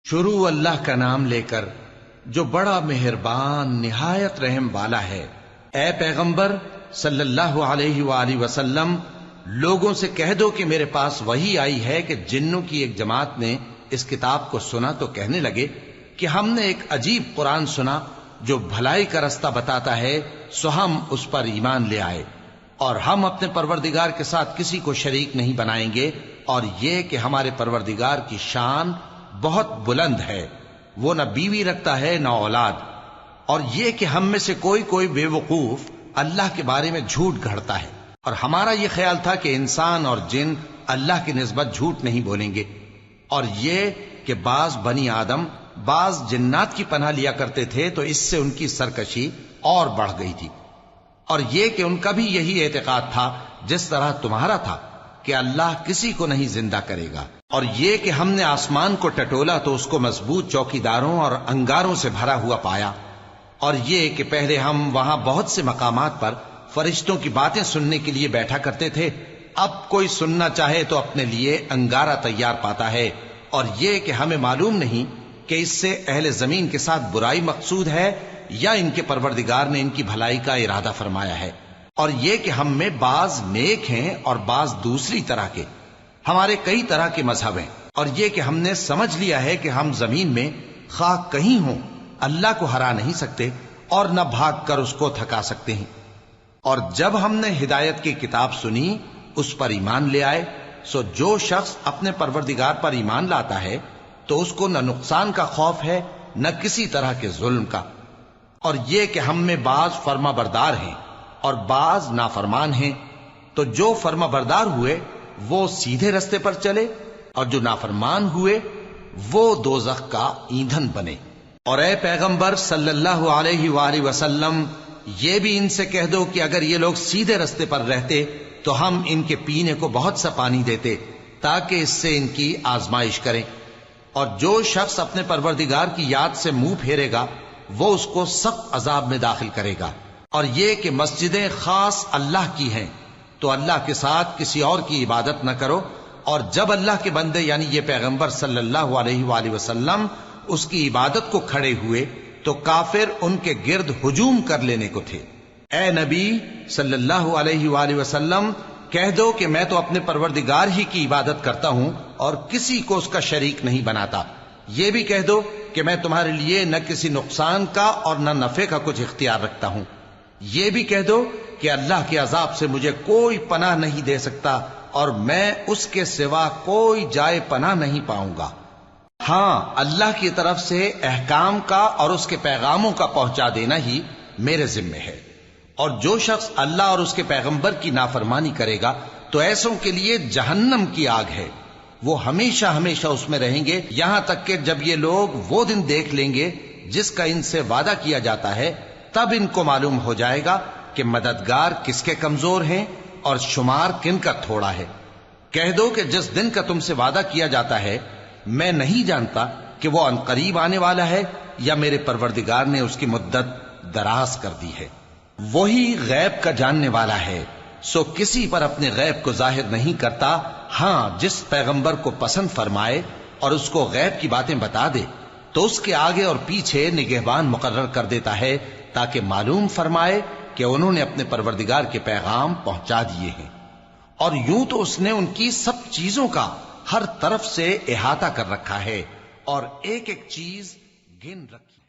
شروع اللہ کا نام لے کر جو بڑا مہربان نہایت رحم والا ہے۔ اے پیغمبر صلی اللہ علیہ وآلہ وسلم، لوگوں سے کہہ دو کہ میرے پاس وحی آئی ہے کہ جنوں کی ایک جماعت نے اس کتاب کو سنا تو کہنے لگے کہ ہم نے ایک عجیب قرآن سنا جو بھلائی کا رستہ بتاتا ہے، سو ہم اس پر ایمان لے آئے، اور ہم اپنے پروردگار کے ساتھ کسی کو شریک نہیں بنائیں گے، اور یہ کہ ہمارے پروردگار کی شان بہت بلند ہے، وہ نہ بیوی رکھتا ہے نہ اولاد، اور یہ کہ ہم میں سے کوئی بے وقوف اللہ کے بارے میں جھوٹ گھڑتا ہے، اور ہمارا یہ خیال تھا کہ انسان اور جن اللہ کی نسبت جھوٹ نہیں بولیں گے، اور یہ کہ بعض بنی آدم بعض جنات کی پناہ لیا کرتے تھے تو اس سے ان کی سرکشی اور بڑھ گئی تھی، اور یہ کہ ان کا بھی یہی اعتقاد تھا جس طرح تمہارا تھا کہ اللہ کسی کو نہیں زندہ کرے گا، اور یہ کہ ہم نے آسمان کو ٹٹولا تو اس کو مضبوط چوکیداروں اور انگاروں سے بھرا ہوا پایا، اور یہ کہ پہلے ہم وہاں بہت سے مقامات پر فرشتوں کی باتیں سننے کے لیے بیٹھا کرتے تھے، اب کوئی سننا چاہے تو اپنے لیے انگارہ تیار پاتا ہے، اور یہ کہ ہمیں معلوم نہیں کہ اس سے اہل زمین کے ساتھ برائی مقصود ہے یا ان کے پروردگار نے ان کی بھلائی کا ارادہ فرمایا ہے، اور یہ کہ ہم میں بعض نیک ہیں اور بعض دوسری طرح کے، ہمارے کئی طرح کے مذہب ہیں، اور یہ کہ ہم نے سمجھ لیا ہے کہ ہم زمین میں خواہ کہیں ہوں اللہ کو ہرا نہیں سکتے اور نہ بھاگ کر اس کو تھکا سکتے ہیں، اور جب ہم نے ہدایت کی کتاب سنی اس پر ایمان لے آئے، سو جو شخص اپنے پروردگار پر ایمان لاتا ہے تو اس کو نہ نقصان کا خوف ہے نہ کسی طرح کے ظلم کا، اور یہ کہ ہم میں بعض فرما بردار ہیں اور بعض نافرمان ہیں، تو جو فرما بردار ہوئے وہ سیدھے رستے پر چلے، اور جو نافرمان ہوئے وہ دوزخ کا ایندھن بنے۔ اور اے پیغمبر صلی اللہ علیہ وآلہ وسلم، یہ بھی ان سے کہہ دو کہ اگر یہ لوگ سیدھے رستے پر رہتے تو ہم ان کے پینے کو بہت سا پانی دیتے تاکہ اس سے ان کی آزمائش کریں، اور جو شخص اپنے پروردگار کی یاد سے منہ پھیرے گا وہ اس کو سخت عذاب میں داخل کرے گا، اور یہ کہ مسجدیں خاص اللہ کی ہیں تو اللہ کے ساتھ کسی اور کی عبادت نہ کرو، اور جب اللہ کے بندے یعنی یہ پیغمبر صلی اللہ علیہ وآلہ وسلم اس کی عبادت کو کھڑے ہوئے تو کافر ان کے گرد ہجوم کر لینے کو تھے۔ اے نبی صلی اللہ علیہ وآلہ وسلم، کہہ دو کہ میں تو اپنے پروردگار ہی کی عبادت کرتا ہوں اور کسی کو اس کا شریک نہیں بناتا، یہ بھی کہہ دو کہ میں تمہارے لیے نہ کسی نقصان کا اور نہ نفع کا کچھ اختیار رکھتا ہوں، یہ بھی کہہ دو کہ اللہ کے عذاب سے مجھے کوئی پناہ نہیں دے سکتا اور میں اس کے سوا کوئی جائے پناہ نہیں پاؤں گا، ہاں اللہ کی طرف سے احکام کا اور اس کے پیغاموں کا پہنچا دینا ہی میرے ذمہ ہے، اور جو شخص اللہ اور اس کے پیغمبر کی نافرمانی کرے گا تو ایسوں کے لیے جہنم کی آگ ہے، وہ ہمیشہ ہمیشہ اس میں رہیں گے، یہاں تک کہ جب یہ لوگ وہ دن دیکھ لیں گے جس کا ان سے وعدہ کیا جاتا ہے، تب ان کو معلوم ہو جائے گا کہ مددگار کس کے کمزور ہیں اور شمار کن کا تھوڑا ہے۔ کہہ دو کہ جس دن کا تم سے وعدہ کیا جاتا ہے میں نہیں جانتا کہ وہ عنقریب آنے والا ہے یا میرے پروردگار نے اس کی مدت دراز کر دی ہے، وہی غیب کا جاننے والا ہے، سو کسی پر اپنے غیب کو ظاہر نہیں کرتا، ہاں جس پیغمبر کو پسند فرمائے اور اس کو غیب کی باتیں بتا دے تو اس کے آگے اور پیچھے نگہبان مقرر کر دیتا ہے تاکہ معلوم فرمائے کہ انہوں نے اپنے پروردگار کے پیغام پہنچا دیے ہیں، اور یوں تو اس نے ان کی سب چیزوں کا ہر طرف سے احاطہ کر رکھا ہے اور ایک ایک چیز گن رکھی۔